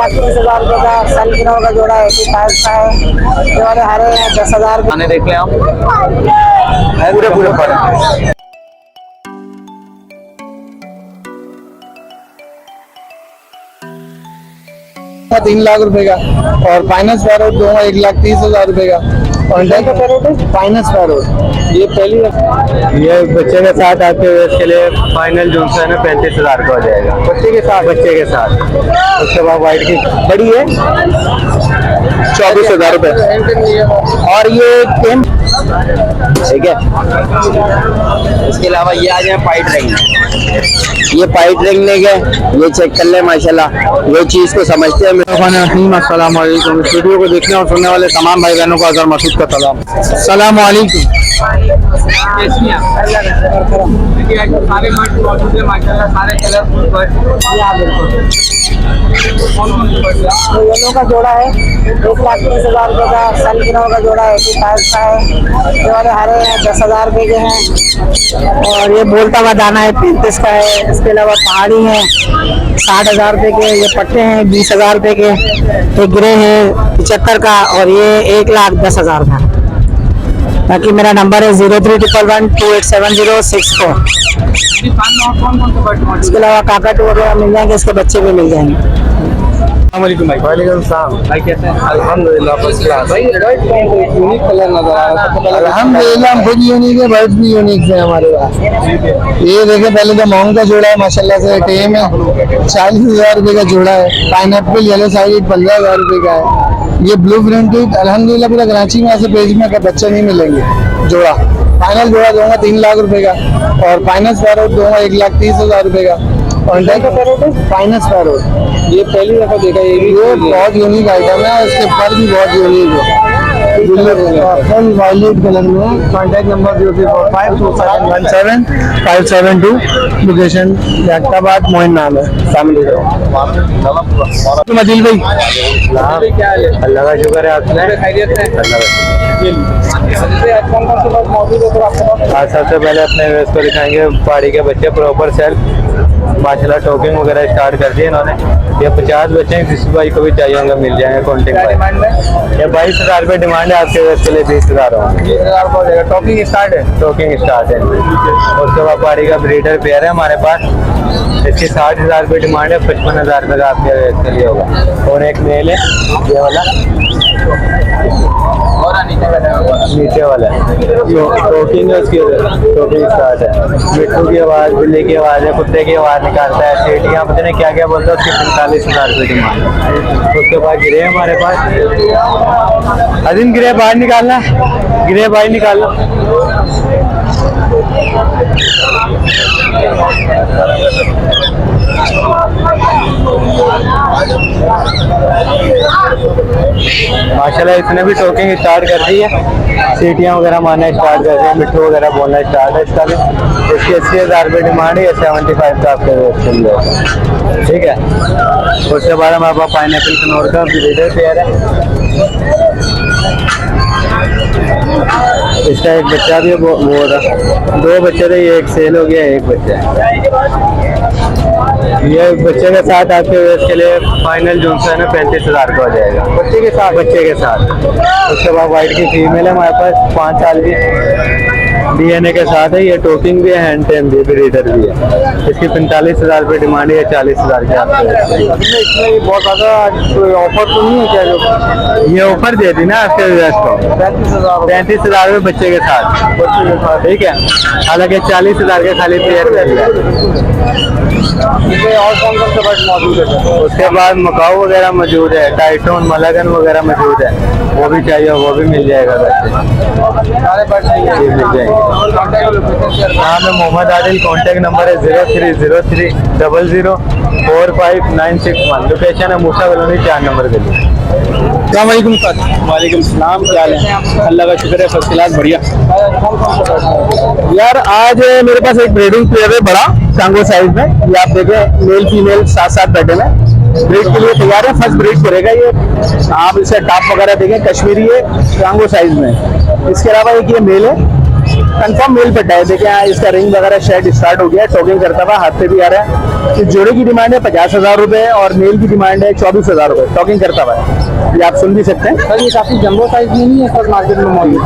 30,000 रुपये का सैल्किनो का जोड़ा 85 का है। ये वाले हरे हैं 10,000 खाने देख लें आप पूरे पूरे फल। 3 लाख रुपए का और फाइनेंस पैरोट दूंगा 1,30,000 रुपए का। फाइनेंस पैरोट ये पहली ये बच्चे के साथ आपके वेस्ट के लिए फाइनल जो है ना 35,000 का हो जाएगा बच्चे के साथ। उसके बाद वाइट की बड़ी है 24,000 रुपए और ये पेन ठीक है। इसके अलावा ये आ जाए पाइट रिंग, ये पाइट रिंग ले गए, ये चेक कर ले माशाल्लाह ये चीज को समझते हैं। अस्सलाम वालेकुम। इस वीडियो को देखने और सुनने वाले तमाम भाई बहनों को अज़हर मसूद का सलाम। अस्सलाम वालेकुम। येलो का जोड़ा है 1,30,000 रुपये का। सैल्किनो का जोड़ा 85 का है। ये वाले हरे हैं 10,000 रुपये के हैं और ये बोलता हुआ दाना है 35 का है। इसके अलावा पहाड़ी है 60,000 रुपये के। ये पट्टे हैं 20,000 रुपये के। ये ग्रे है 75 का और ये 1,10,000 का। बाकी मेरा नंबर है 0311287064। इसके अलावा काकट वगैरह मिल जाएंगे, इसके बच्चे भी मिल जाएंगे। वालेकुम भाई। वालेकुम सलाम भाई, कैसे हैं? अल्हम्दुलिल्लाह फर्स्ट क्लास। भाई रेड पेंट यूनिक कलर नजर आ रहा है। अल्हम्दुलिल्लाह खुद यूनिक है, बर्ड्स भी यूनिक है हमारे पास। ये देखे पहले तो मोंग का जोड़ा है माशाल्लाह से टेम है 40,000 रुपए का जोड़ा है। पाइनएप्पल येलो साइड 15,000 रुपए का है। ये ब्लू प्रिंटेड अल्हम्दुलिल्लाह पूरा कराची में ऐसे पेज में का बच्चे नहीं मिलेंगे। जोड़ा फाइनल जोड़ा दूंगा 3 लाख रुपए का और फाइनेंस पैरोट दूंगा 1,30,000 रुपए का। फाइनेंस पैरोट ये पहली दफा देखा, ये बहुत यूनिक आइटम है। इसके पर भी बहुत यूनिक है। फुल वायलेट कलर में। Contact number 0345271572। लोकेशन जैक्टाबाद मोइन नाम है फैमिली का। मदिल भाई अल्लाह का शुक्र है। आपने आज सबसे पहले अपने वेस्ट को दिखाएंगे पहाड़ी के बच्चे प्रॉपर सेल्फ माशाल्लाह टोकिंग वगैरह स्टार्ट कर दिए इन्होंने। ये 50 बच्चे हैं, किसी भाई को भी चाहिए होंगे मिल जाएंगे कॉन्टेक्ट भाई। ये 22,000 रुपये डिमांड है आपके वेस्ट के लिए 20,000 हो जाएगा। टोकिंग स्टार्ट है उसके बाद पहाड़ी का ब्रीडर पेयर है हमारे पास। इसकी 60,000 रुपये डिमांड है, 55,000 रुपये का आपके वेस्ट के लिए होगा। और एक मेल है ये वाला नीचे वाला टोकिंग है, उसकी टोकिंग स्टार्ट है। मिट्टू की आवाज़, बिल्ली की आवाज़ है, कुत्ते की आवाज़ निकालता है, सीटियाँ पता नहीं क्या क्या बोलता है। उसकी 45,000 रुपये डिमांड है। उसके बाद गिरे हमारे पास। अजीम गिरे बाहर निकालना, गिरे बाहर निकालना। माशाल्लाह इसने भी टोकिंग स्टार्ट कर दी है, सीटियाँ वगैरह मारना स्टार्ट कर दी है, मिट्टू वगैरह बोलना स्टार्ट है इसका भी। इसकी 80,000 रुपये डिमांड है, 75 का आपके वेस्ट है। ठीक है। उसके बाद हमारे पास पाइनएप्पल कनौर का ब्रीडर पेयर है। इसका एक बच्चा भी वो रहा, 2 बच्चे थे, ये एक सेल हो गया, एक बच्चा है। ये बच्चे के साथ आपके वेस्ट के लिए फाइनल जो है ना 35,000 का हो जाएगा बच्चे के साथ। उसके बाद वाइट की फीमेल है हमारे पास 5 साल की, DNA के साथ है। ये टोकिंग भी है, हैंड टेम भी, ब्रीडर भी है। इसकी 45,000 रुपये डिमांड है, 40,000 के आपके। इसमें बहुत ज़्यादा कोई ऑफर तो नहीं है क्या? जो ये ऑफर दे दी ना आपके वेस्ट को 35,000 रुपये बच्चे के साथ। ठीक है। हालांकि 40,000 के खाली पेयर मिल रहा है। और कौन कौन से बर्ड मौजूद है? उसके बाद मकाऊ वगैरह मौजूद है, टाइटोन मलागन वगैरह मौजूद है, वो भी चाहिए वो भी मिल जाएगा। सारे बर्ड मिल जाएंगे। नाम है मोहम्मद आदिल। कॉन्टैक्ट नंबर है 0300004591। लोकेशन है मूसा कॉलोनी 4 नंबर गली। वालेकुम सलाम, क्या हाल है? अल्लाह का शुक्र है, फर्स्ट क्लास बढ़िया। यार आज मेरे पास एक ब्रीडिंग पेयर है बड़ा सांगो साइज में। ये आप देखें मेल फीमेल साथ बैठे में ब्रीड के लिए तैयार है। फर्स्ट ब्रीड करेगा ये। आप इसे टॉप वगैरह देखें, कश्मीरी है सांगो साइज में। इसके अलावा एक ये मेल है कंफर्म मेल पट्टा है। देखिए यहाँ इसका रिंग वगैरह शेड स्टार्ट हो गया है, टॉकिंग करता हुआ हाथ पे भी आ रहा है। इस जोड़े की डिमांड है 50,000 रुपए और मेल की डिमांड है 24,000 रुपए, टॉकिंग करता हुआ है। ये आप सुन भी सकते हैं। सर ये काफी जंबो साइज में नहीं है सर मार्केट में मौजूद?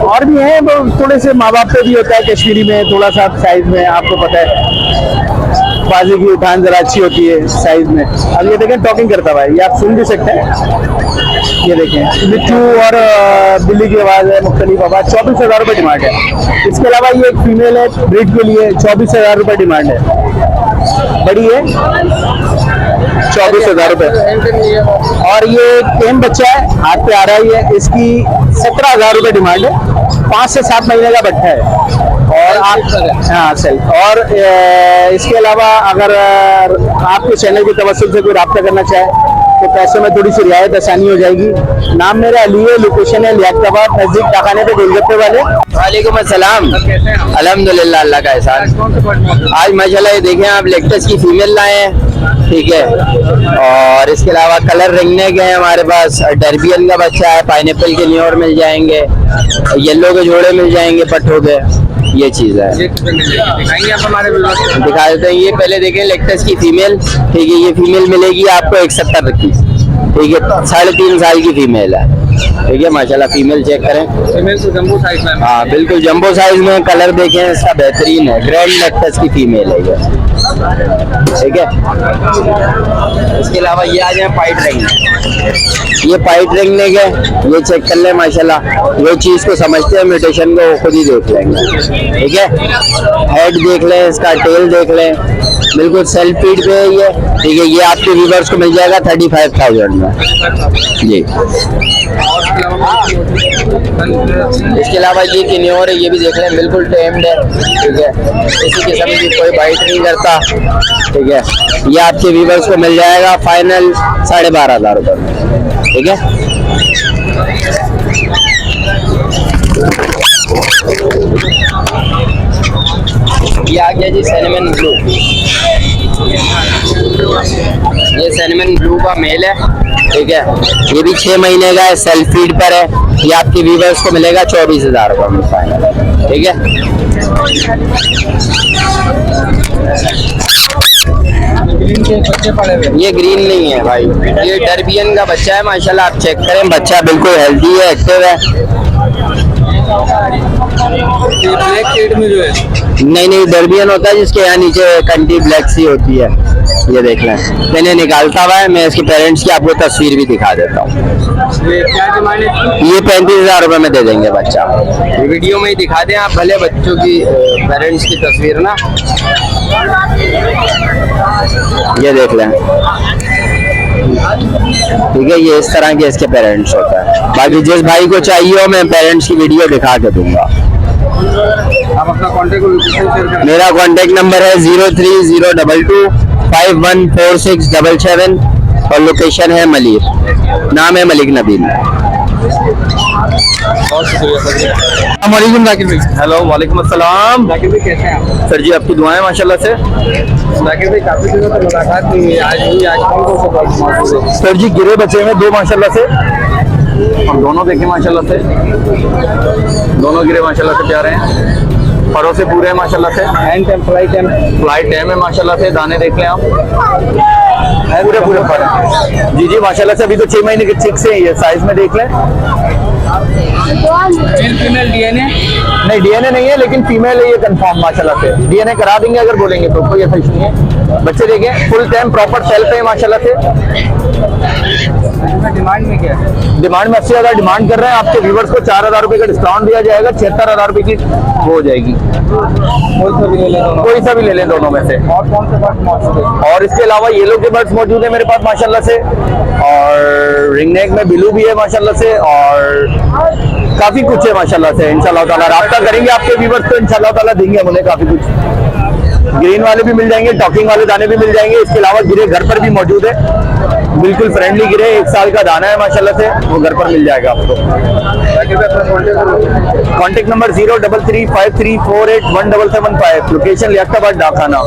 और भी है वो, थोड़े से माँ बाप पे भी होता है कश्मीरी में, थोड़ा सा साइज में, आपको पता है बाजी की उठान जरा अच्छी होती है साइज में। अब ये देखें टॉकिंग करता हुआ है, ये आप सुन भी सकते हैं। ये देखें बिच्छू और बिल्ली की आवाज़ है, मुख्तलिफ आवाज़। 24,000 रुपये डिमांड है। इसके अलावा ये एक फीमेल है ब्रीड के लिए, 24,000 रुपये डिमांड है। बड़ी है 24,000 रुपये। और ये टेम बच्चा है, हाथ पे आ रहा है ये, इसकी 17,000 रुपये डिमांड है। 5 से 7 महीने का बच्चा है। और आप हाँ सेल्फ। और इसके अलावा अगर आपके चैनल की तवज्जुह से कोई रब्ता करना चाहे तो पैसों में थोड़ी सी रियायत आसानी हो जाएगी। नाम मेरा अली है, लोकेशन है लियाकताबाद, नजदीक टाखाने पे गोलगप्पे वाले। वालेकुम अस्सलाम। अल्हम्दुलिल्लाह, अल्लाह का एहसान। आज माशाल्लाह ये देखें आप लेक्टस की फीमेल लाए हैं, ठीक है। और इसके अलावा कलर रिंगने के हैं हमारे पास, डर्बियन का बच्चा है, पाइनएप्पल के न्योर मिल जाएंगे, येलो के जोड़े मिल जाएंगे पट्टों के। ये चीज़ है, दिखाएंगे आप हमारे दिखा देते हैं। ये पहले देखें लेक्टस की फीमेल, ठीक है। ये फीमेल मिलेगी आपको 170 की, ठीक है। 3.5 साल की फीमेल है, ठीक है। माशाल्लाह फीमेल चेक करें, फीमेल तो जंबो साइज में। हाँ बिल्कुल जंबो साइज में। कलर देखें इसका बेहतरीन है, ग्रैंड लेक्टस की फीमेल है ये, ठीक है। इसके अलावा ये आ जाए पाइट रिंग, ये पाइट रिंग ने के, ये चेक कर ले माशाल्लाह। जो चीज़ को समझते हैं म्यूटेशन को वो खुद ही देख लेंगे, ठीक है। हेड देख लें, इसका टेल देख लें, बिल्कुल सेल्फ फीड पे है ये, ठीक है। ये आपके व्यूवर्स को मिल जाएगा 35,000 में जी। इसके अलावा ये किन्योर है, ये भी देख लें, बिल्कुल टेम्ड है, ठीक है। किसी किस्म की कोई बाइट नहीं करता, ठीक है। ये आपके व्यूवर्स को मिल जाएगा फाइनल 12,500 रुपये में, ठीक है। ये आ गया जी सिनेमन ब्लू, ये सिनेमन ब्लू का मेल है, ठीक है। ये भी 6 महीने का है, सेल्फ फीड पर है। ये आपके व्यूवर्स को मिलेगा 24,000 रुपये में फाइनल, ठीक है। ग्रीन के बच्चे पड़े हुए, ये ग्रीन नहीं है भाई, ये डर्बियन का बच्चा है माशाल्लाह। आप चेक करें, बच्चा बिल्कुल हेल्दी है, एक्टिव है। ब्लैक शेड में जो है, नहीं डर्बियन होता है जिसके यहाँ नीचे कंटी ब्लैक सी होती है। ये देख लें, मैंने निकालता हुआ है। मैं इसके पेरेंट्स की आपको तस्वीर भी दिखा देता हूँ। ये क्या डिमांड है? ये 35,000 रुपये में दे देंगे बच्चा। ये वीडियो में ही दिखा दें आप भले बच्चों की पेरेंट्स की तस्वीर ना, ये देख लें, ठीक है। ये इस तरह के इसके पेरेंट्स होता है। बाकी जिस भाई को चाहिए हो मैं पेरेंट्स की वीडियो दिखा के दूंगा। आप अपना कॉन्टेक्ट शेयर करें। मेरा कॉन्टेक्ट नंबर है 0302 514677 और लोकेशन है मलिर, नाम है मलिक नबील। बहुत शुक्रिया सर। अस्सलामुअलैकुम जाकिर भाई। हेलो वालेकुम अस्सलाम। जाकिर भाई कैसे हैं आप? सर जी आपकी दुआएं माशाल्लाह से। जाकिर भाई काफी दिनों से मुलाकात हुई है, आज हुई। आज कौन सा बात मौजूद है? सर जी गिरे बचे हैं 2 माशाल्लाह से, और दोनों देखें माशाल्लाह से, दोनों गिरे माशाल्लाह से प्यारे हैं, परों से पूरे हैं माशाल्लाह से। Hand time, fly time, flight time है माशाल्लाह से। दाने देख लें आप, पूरे पूरे पर हैं। जी जी माशाल्लाह से। अभी तो 6 महीने के चिक्स हैं, ये साइज में देख लें। मेल फीमेल डीएनए नहीं डीएनए नहीं है, लेकिन फीमेल है ये कंफर्म माशाल्लाह से। डीएनए करा देंगे अगर बोलेंगे तो, कोई ऐसा इशू नहीं है। बच्चे देखें फुल टाइम प्रॉपर सेल्फ है माशाल्लाह से। डिमांड में क्या है? डिमांड में 80,000 डिमांड कर रहे हैं। आपके व्यूवर्स को 4,000 रुपये का डिस्काउंट दिया जाएगा, 76,000 रुपये की वो हो जाएगी। कोई सा भी ले लें दोनों। कोई सा भी ले लें दोनों में से। और कौन से बर्ड मौजूद है? और इसके अलावा येलो के बर्ड्स मौजूद है मेरे पास माशाल्लाह से, और रिंग नेक में बिलू भी है माशाल्लाह से, और काफी कुछ है माशाल्लाह से। इंशाल्लाह ताला राब्ता करेंगे आपके व्यूवर्स तो इंशाल्लाह ताला देंगे हम उन्हें काफी कुछ। ग्रीन वाले भी मिल जाएंगे, टॉकिंग वाले दाने भी मिल जाएंगे। इसके अलावा गिरे घर पर भी मौजूद है, बिल्कुल फ्रेंडली गिरे, 1 साल का दाना है माशाल्लाह से, वो घर पर मिल जाएगा आपको। Contact number 033534817775, location Liaquatabad डाकखाना।